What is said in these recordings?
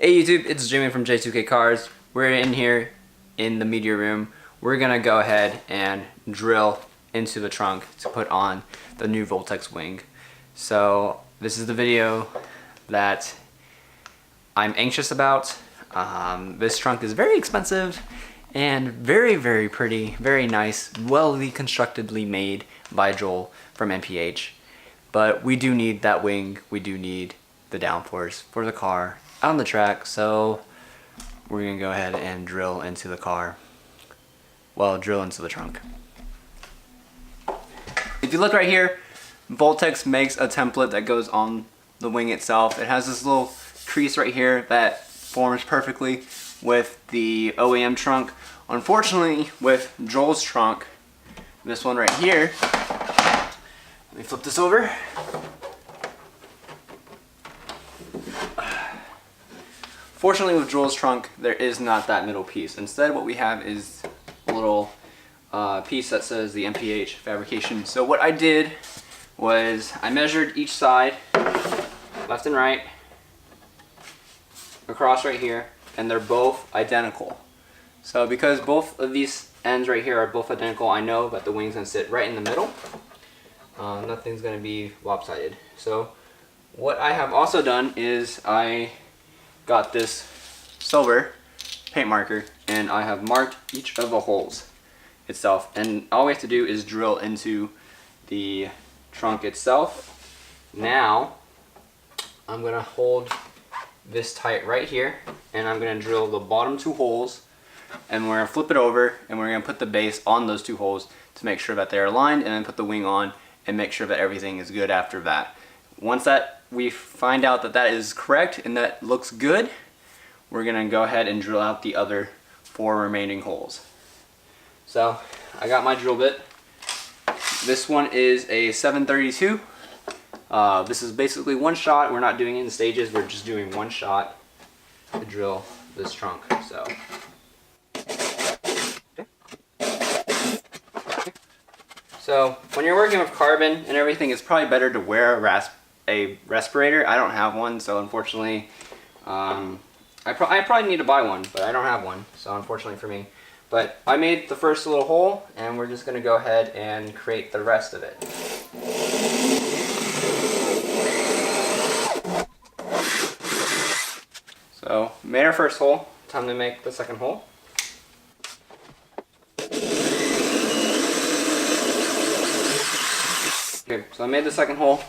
Hey YouTube, it's Jimmy from J2K Cars. We're in here in the media room. We're gonna go ahead and drill into the trunk to put on the new Voltex wing. So this is the video that I'm anxious about. This trunk is very expensive and very pretty, very nice, well constructedly made by Joel from MPH. But we do need that wing, we do need the downforce for the car out on the track, so we're gonna go ahead and drill into the car. Well, drill into the trunk. If you look right here, Voltex makes a template that goes on the wing itself. It has this little crease right here that forms perfectly with the OEM trunk. Unfortunately, with Joel's trunk, this one right here, let me flip this over. Fortunately, with Joel's trunk, there is not that middle piece. Instead, what we have is a little piece that says the MPH fabrication. So what I did was I measured each side, left and right, across right here, and they're both identical. So because both of these ends right here are both identical, I know that the wing's gonna sit right in the middle. Nothing's gonna be lopsided. So what I have also done is I got this silver paint marker and I have marked each of the holes itself, and all we have to do is drill into the trunk itself. Now I'm gonna hold this tight right here and I'm gonna drill the bottom two holes, and we're gonna flip it over and we're gonna put the base on those two holes to make sure that they're aligned, and then put the wing on and make sure that everything is good after that. Once that we find out that that is correct and that looks good, we're gonna go ahead and drill out the other 4 remaining holes. So I got my drill bit. This one is a 732. This is basically one shot. We're not doing it in stages, we're just doing one shot to drill this trunk. So when you're working with carbon and everything, it's probably better to wear a respirator. I don't have one, so unfortunately, I probably need to buy one, but I don't have one, so unfortunately for me. But I made the first little hole, and we're just gonna go ahead and create the rest of it. So, made our first hole, time to make the second hole. Okay, so I made the second hole.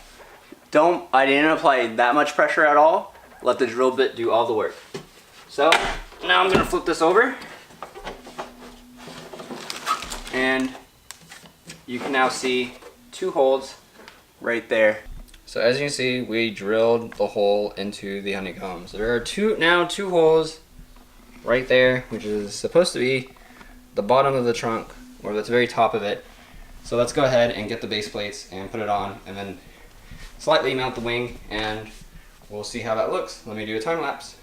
I didn't apply that much pressure at all. Let the drill bit do all the work. So now I'm gonna flip this over, and you can now see 2 holes right there. So as you can see, we drilled the hole into the honeycombs. There are now two holes right there, which is supposed to be the bottom of the trunk, or the very top of it. So let's go ahead and get the base plates and put it on, and then slightly mount the wing, and we'll see how that looks. Let me do a time lapse.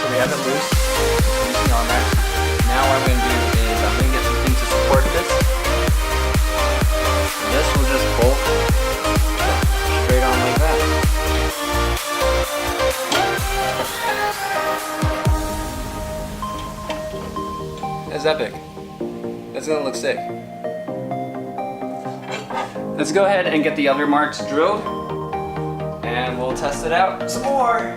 We have it loose, easy on that. Now what I'm going to do is I'm going to get something to support this. This will just bolt straight on like that. That's epic. That's going to look sick. Let's go ahead and get the other marks drilled, and we'll test it out some more.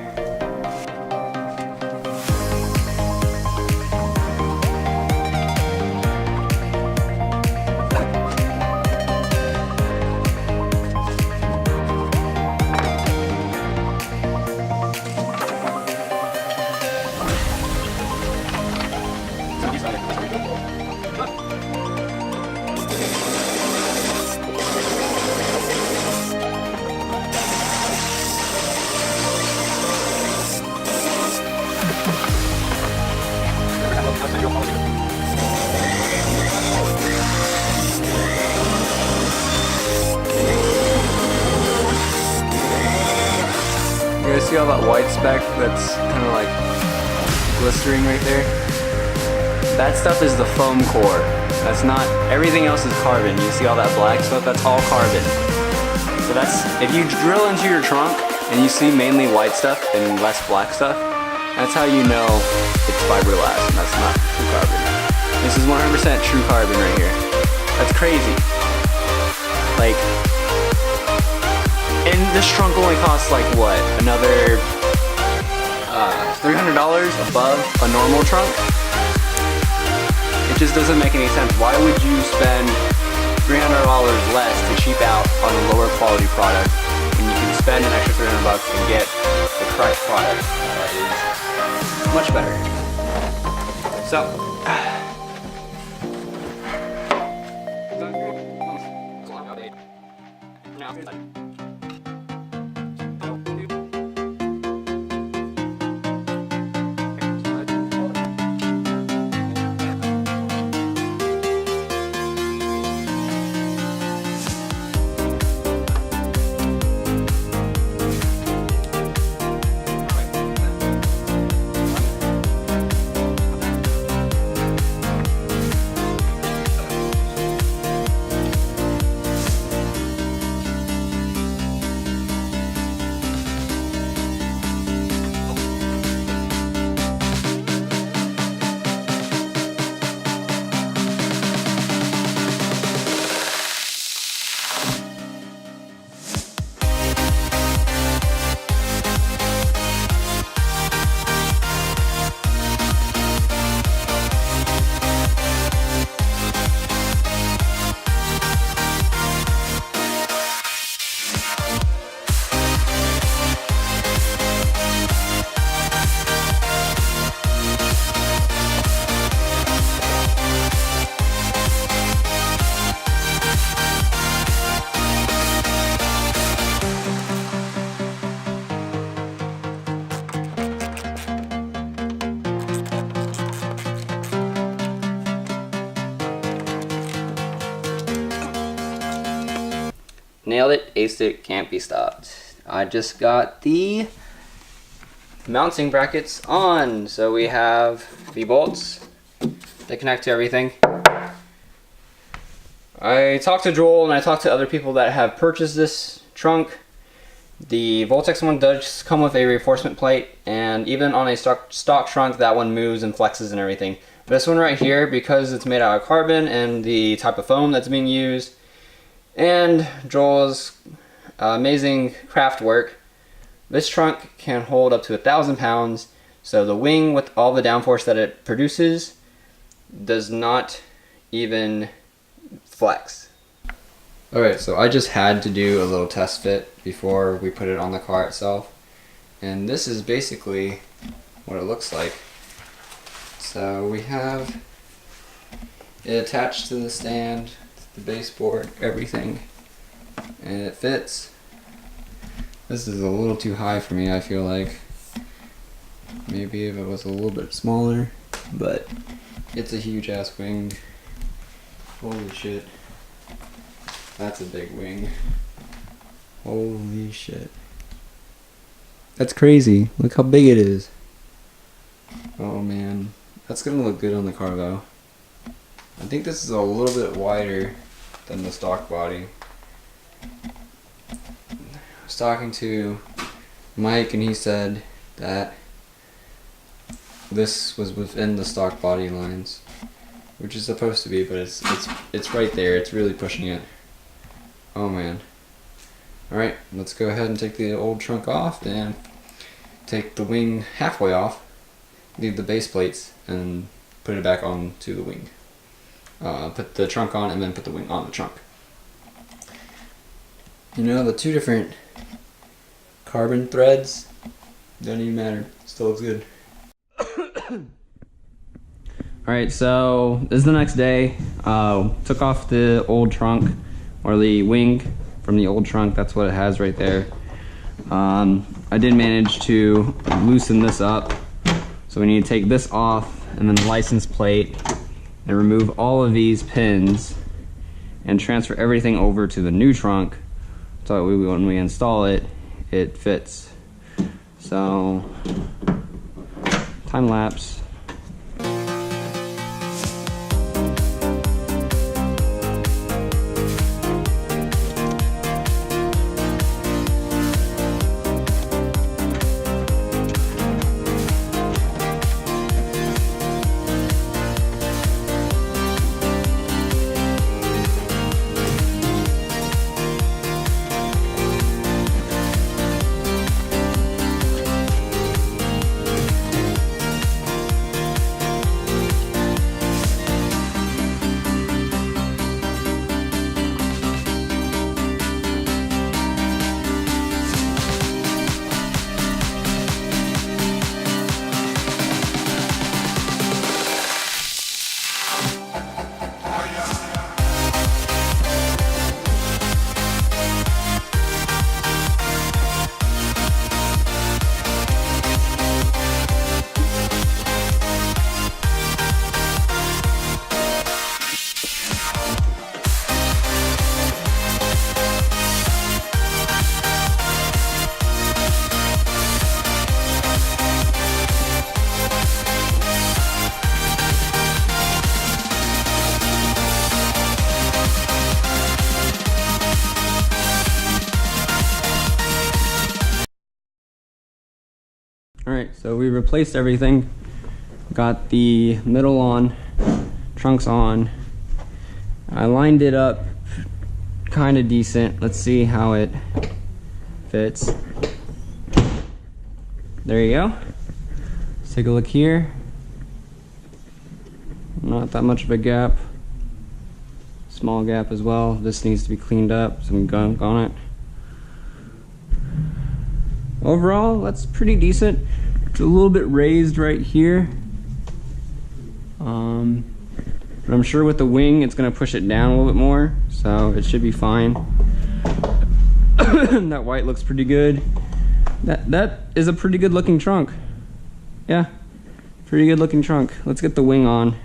see all that white speck that's kind of like glistering right there? That stuff is the foam core. That's not, everything else is carbon. You see all that black stuff? That's all carbon. So that's, if you drill into your trunk and you see mainly white stuff and less black stuff, that's how you know it's fiberglass and that's not true carbon. This is 100% true carbon right here. That's crazy. Like, and this trunk only costs like what? Another $300 above a normal trunk? It just doesn't make any sense. Why would you spend $300 less to cheap out on a lower quality product when you can spend an extra $300 and get the correct product that is much better? So, nailed it, aced it, can't be stopped. I just got the mounting brackets on. So we have the bolts that connect to everything. I talked to Joel and I talked to other people that have purchased this trunk. The Voltex one does come with a reinforcement plate, and even on a stock trunk, that one moves and flexes and everything. This one right here, because it's made out of carbon and the type of foam that's being used, and Joel's amazing craft work, this trunk can hold up to 1,000 pounds. So the wing, with all the downforce that it produces, does not even flex. Alright, so I just had to do a little test fit before we put it on the car itself. And this is basically what it looks like. So we have it attached to the stand, the baseboard, everything, and it fits. This is a little too high for me, I feel like. Maybe if it was a little bit smaller, but it's a huge ass wing. Holy shit. That's a big wing. Holy shit. That's crazy. Look how big it is. Oh man. That's gonna look good on the car though. I think this is a little bit wider than the stock body. I was talking to Mike and he said that this was within the stock body lines, which is supposed to be, but it's right there. It's really pushing it. Oh man. Alright, let's go ahead and take the old trunk off and take the wing halfway off, leave the base plates, and put it back onto the wing. Put the trunk on and then put the wing on the trunk. You know, the two different carbon threads don't even matter. Still looks good. Alright, so this is the next day. Took off the old trunk, or the wing from the old trunk. That's what it has right there. I did manage to loosen this up. So we need to take this off, and then the license plate, and remove all of these pins and transfer everything over to the new trunk so that when we install it, it fits. So, time lapse. Alright, so we replaced everything. Got the middle on, trunks on. I lined it up kind of decent. Let's see how it fits. There you go. Let's take a look here. Not that much of a gap. Small gap as well. This needs to be cleaned up. Some gunk on it. Overall, that's pretty decent. It's a little bit raised right here. But I'm sure with the wing, it's gonna push it down a little bit more, so it should be fine. That white looks pretty good. That is a pretty good looking trunk. Yeah, pretty good looking trunk. Let's get the wing on.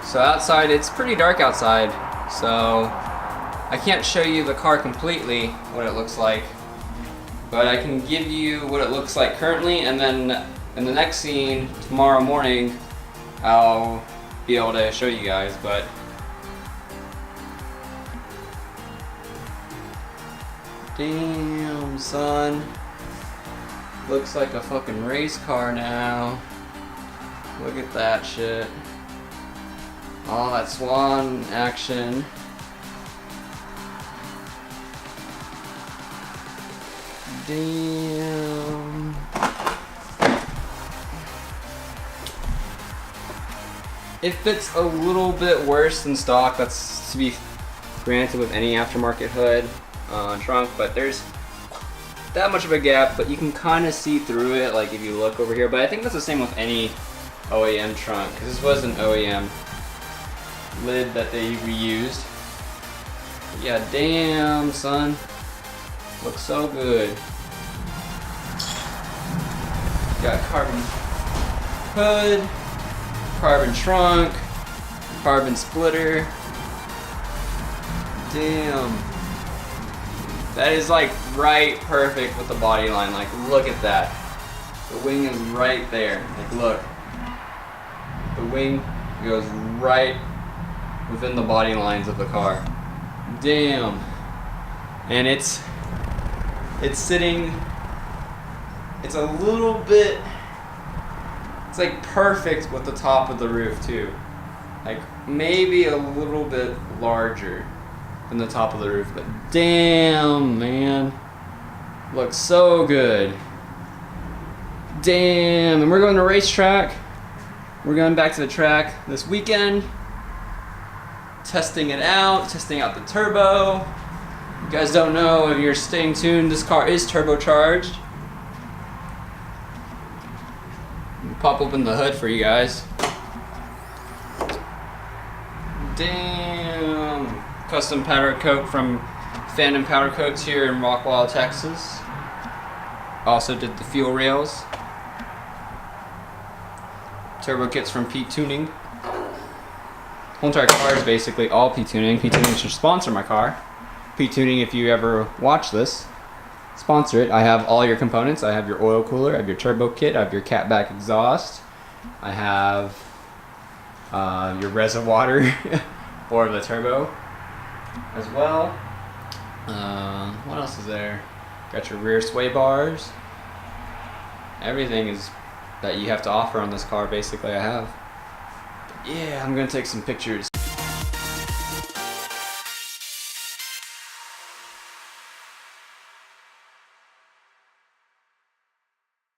So outside, it's pretty dark outside, so I can't show you the car completely, what it looks like, but I can give you what it looks like currently, and then in the next scene, tomorrow morning, I'll be able to show you guys, but damn, son. Looks like a fucking race car now. Look at that shit. All that swan action. Damn. It fits a little bit worse than stock. That's to be granted with any aftermarket hood trunk, but there's that much of a gap, but you can kind of see through it, like if you look over here. But I think that's the same with any OEM trunk, because this was an OEM lid that they reused. But yeah, damn, son, looks so good. Got carbon hood, carbon trunk, carbon splitter. Damn, that is like right perfect with the body line. Like, look at that. The wing is right there. Like, look, the wing goes right within the body lines of the car. Damn. And it's sitting, it's a little bit, it's like perfect with the top of the roof too. Like maybe a little bit larger. than the top of the roof. But damn, man, looks so good. Damn, and we're going to racetrack. We're going back to the track this weekend, testing it out, testing out the turbo. You guys don't know, if you're staying tuned, this car is turbocharged. Pop open the hood for you guys. Damn. Custom powder coat from Phantom Powder Coats here in Rockwall, Texas. Also did the fuel rails. Turbo kits from P Tuning. Whole entire car is basically all P Tuning. P Tuning should sponsor my car. P Tuning, if you ever watch this, sponsor it. I have all your components. I have your oil cooler, I have your turbo kit, I have your catback exhaust, I have your reservoir for the turbo as well. What else is there? Got your rear sway bars. Everything is that you have to offer on this car basically I have. But yeah, I'm gonna take some pictures.